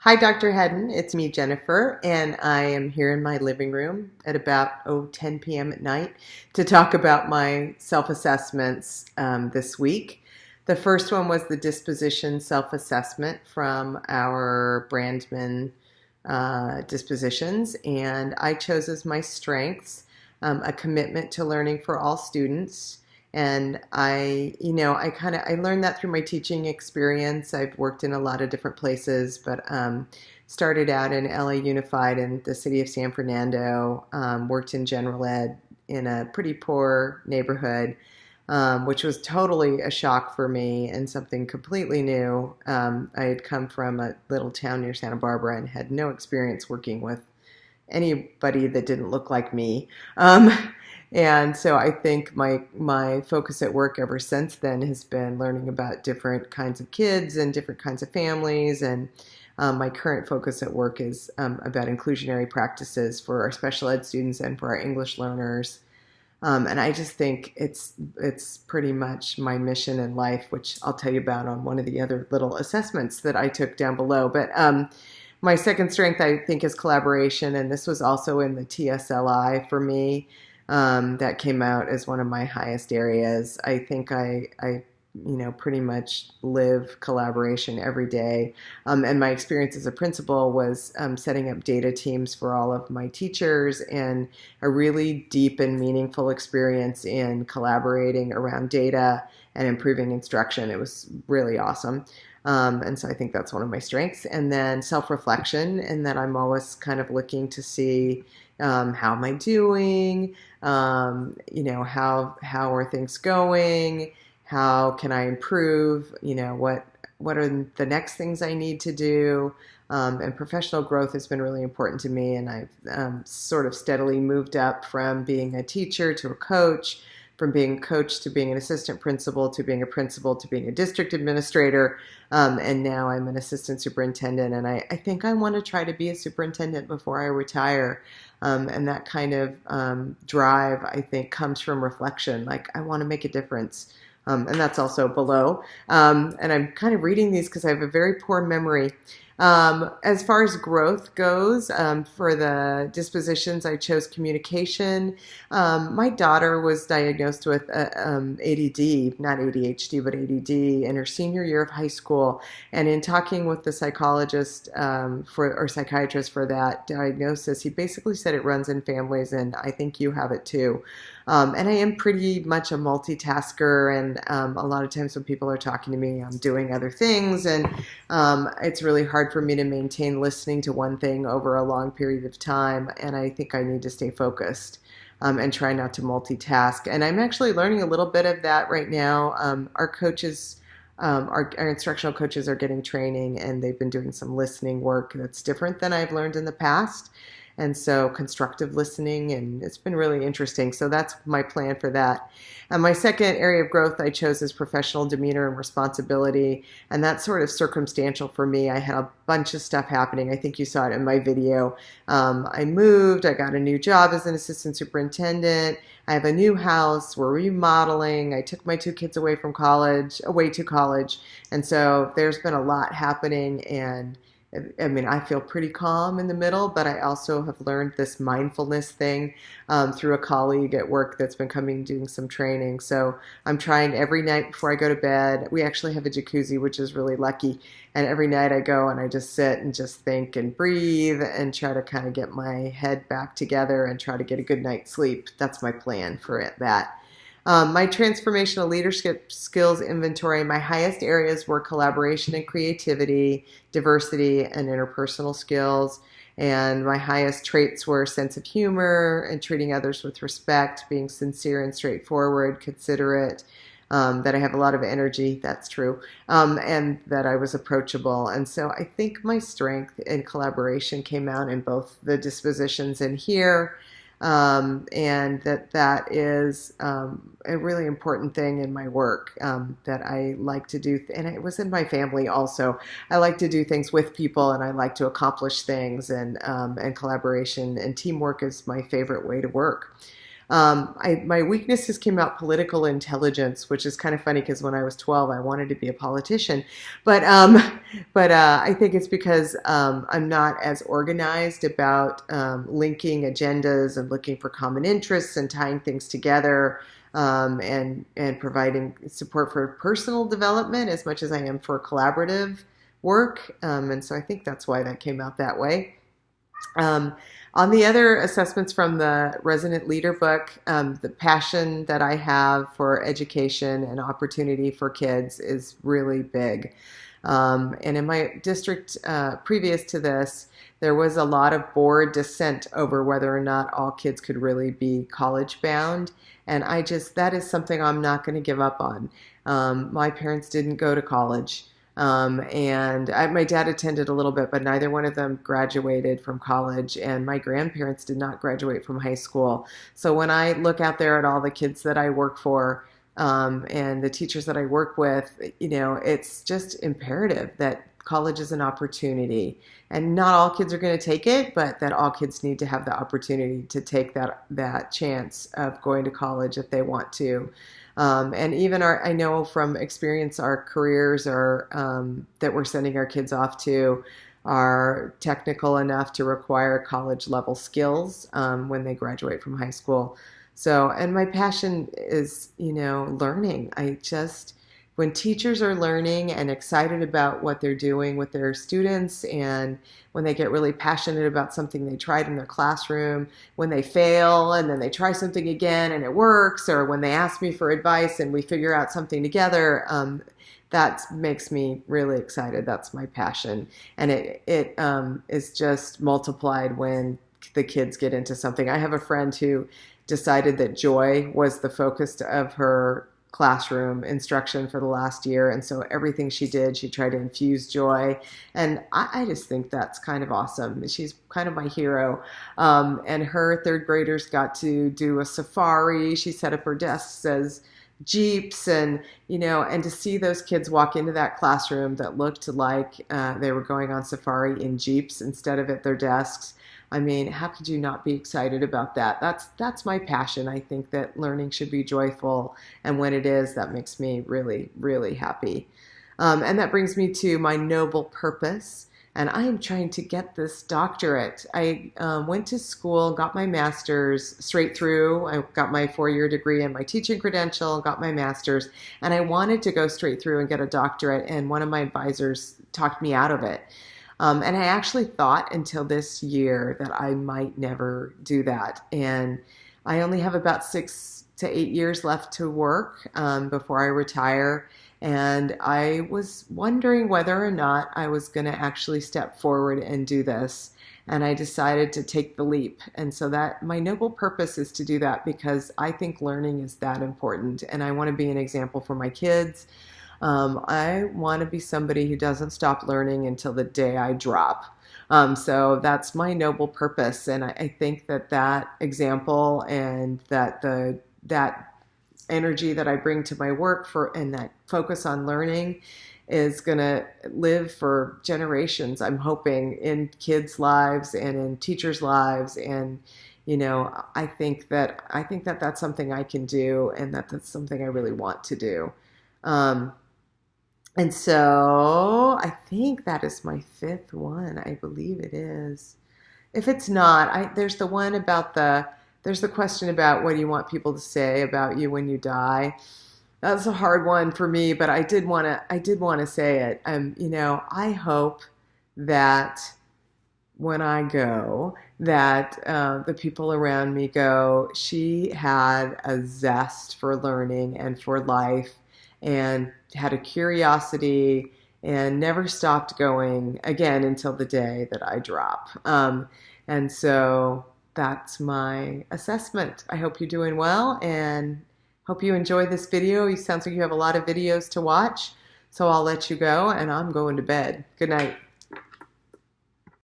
Hi, Dr. Hedden. It's me, Jennifer, and I am here in my living room at about 10 p.m. at night to talk about my self-assessments this week. The first one was the disposition self-assessment from our Brandman dispositions, and I chose as my strengths a commitment to learning for all students. And I learned that through my teaching experience. I've worked in a lot of different places, but started out in LA Unified in the city of San Fernando, worked in general ed in a pretty poor neighborhood, which was totally a shock for me and something completely new. I had come from a little town near Santa Barbara and had no experience working with anybody that didn't look like me. And so I think my focus at work ever since then has been learning about different kinds of kids and different kinds of families. And my current focus at work is about inclusionary practices for our special ed students and for our English learners. And I just think it's pretty much my mission in life, which I'll tell you about on one of the other little assessments that I took down below. But my second strength, I think, is collaboration, and this was also in the TSLI for me. That came out as one of my highest areas. I think I pretty much live collaboration every day. And my experience as a principal was setting up data teams for all of my teachers, and a really deep and meaningful experience in collaborating around data and improving instruction. It was really awesome. And so I think that's one of my strengths. And then self-reflection, and that I'm always kind of looking to see how am I doing? How are things going? How can I improve? What are the next things I need to do? And professional growth has been really important to me, and I've sort of steadily moved up from being a teacher to a coach, from being a coach to being an assistant principal to being a principal to being a district administrator, and now I'm an assistant superintendent, and I think I want to try to be a superintendent before I retire. And that kind of drive, I think, comes from reflection. Like, I want to make a difference. And that's also below. And I'm kind of reading these because I have a very poor memory. As far as growth goes, for the dispositions, I chose communication. My daughter was diagnosed with ADD, not ADHD, but ADD in her senior year of high school. And in talking with the psychologist or psychiatrist for that diagnosis, he basically said it runs in families, and I think you have it too. And I am pretty much a multitasker, and a lot of times when people are talking to me, I'm doing other things, and it's really hard for me to maintain listening to one thing over a long period of time, and I think I need to stay focused and try not to multitask. And I'm actually learning a little bit of that right now. Our coaches, our instructional coaches are getting training, and they've been doing some listening work that's different than I've learned in the past. And so constructive listening, and it's been really interesting. So that's my plan for that. And my second area of growth I chose is professional demeanor and responsibility. And that's sort of circumstantial for me. I had a bunch of stuff happening. I think you saw it in my video. I moved, I got a new job as an assistant superintendent. I have a new house, we're remodeling. I took my two kids away to college. And so there's been a lot happening, and I mean, I feel pretty calm in the middle, but I also have learned this mindfulness thing through a colleague at work that's been coming doing some training. So I'm trying every night before I go to bed. We actually have a jacuzzi, which is really lucky. And every night I go and I just sit and just think and breathe and try to kind of get my head back together and try to get a good night's sleep. That's my plan for that. My transformational leadership skills inventory, my highest areas were collaboration and creativity, diversity, and interpersonal skills. And my highest traits were sense of humor and treating others with respect, being sincere and straightforward, considerate, that I have a lot of energy, that's true, and that I was approachable. And so I think my strength in collaboration came out in both the dispositions in here. And that is a really important thing in my work that I like to do. And it was in my family also. I like to do things with people, and I like to accomplish things, and collaboration and teamwork is my favorite way to work. My weaknesses came out political intelligence, which is kind of funny because when I was 12, I wanted to be a politician. But I think it's because I'm not as organized about linking agendas and looking for common interests and tying things together, and providing support for personal development as much as I am for collaborative work. And so I think that's why that came out that way. On the other assessments from the Resident Leader book, the passion that I have for education and opportunity for kids is really big. And in my district previous to this, there was a lot of board dissent over whether or not all kids could really be college bound. And that is something I'm not going to give up on. My parents didn't go to college. My dad attended a little bit, but neither one of them graduated from college, and my grandparents did not graduate from high school. So when I look out there at all the kids that I work for, and the teachers that I work with, it's just imperative that college is an opportunity, and not all kids are going to take it, but that all kids need to have the opportunity to take that chance of going to college if they want to. And even I know from experience, our careers that we're sending our kids off to are technical enough to require college level skills when they graduate from high school. So, and my passion is, learning. When teachers are learning and excited about what they're doing with their students, and when they get really passionate about something they tried in their classroom, when they fail and then they try something again and it works, or when they ask me for advice and we figure out something together, that makes me really excited. That's my passion. And it is just multiplied when the kids get into something. I have a friend who decided that joy was the focus of her classroom instruction for the last year, and so everything she did, she tried to infuse joy, and I just think that's kind of awesome. She's kind of my hero. And her third graders got to do a safari. She set up her desks as Jeeps, and and to see those kids walk into that classroom that looked like they were going on safari in Jeeps instead of at their desks. I mean, how could you not be excited about that? That's my passion. I think that learning should be joyful, and when it is, that makes me really, really happy. And that brings me to my noble purpose, and I am trying to get this doctorate. I went to school, got my master's straight through. I got my 4-year degree and my teaching credential, got my master's, and I wanted to go straight through and get a doctorate, and one of my advisors talked me out of it. And I actually thought until this year that I might never do that. And I only have about 6 to 8 years left to work before I retire. And I was wondering whether or not I was going to actually step forward and do this. And I decided to take the leap. And so that my noble purpose is to do that because I think learning is that important. And I want to be an example for my kids. I want to be somebody who doesn't stop learning until the day I drop. So that's my noble purpose. And I think that example and that energy that I bring to my work and that focus on learning is going to live for generations, I'm hoping, in kids' lives and in teachers' lives. And, I think that that's something I can do, and that's something I really want to do. And so I think that is my 5th one. I believe it is. If it's not, there's the question about what do you want people to say about you when you die. That's a hard one for me, but I did want to say it. I hope that when I go, that the people around me go, she had a zest for learning and for life, and had a curiosity and never stopped going again until the day that I drop. And so that's my assessment. I hope you're doing well and hope you enjoy this video. It sounds like you have a lot of videos to watch, so I'll let you go and I'm going to bed. Good night.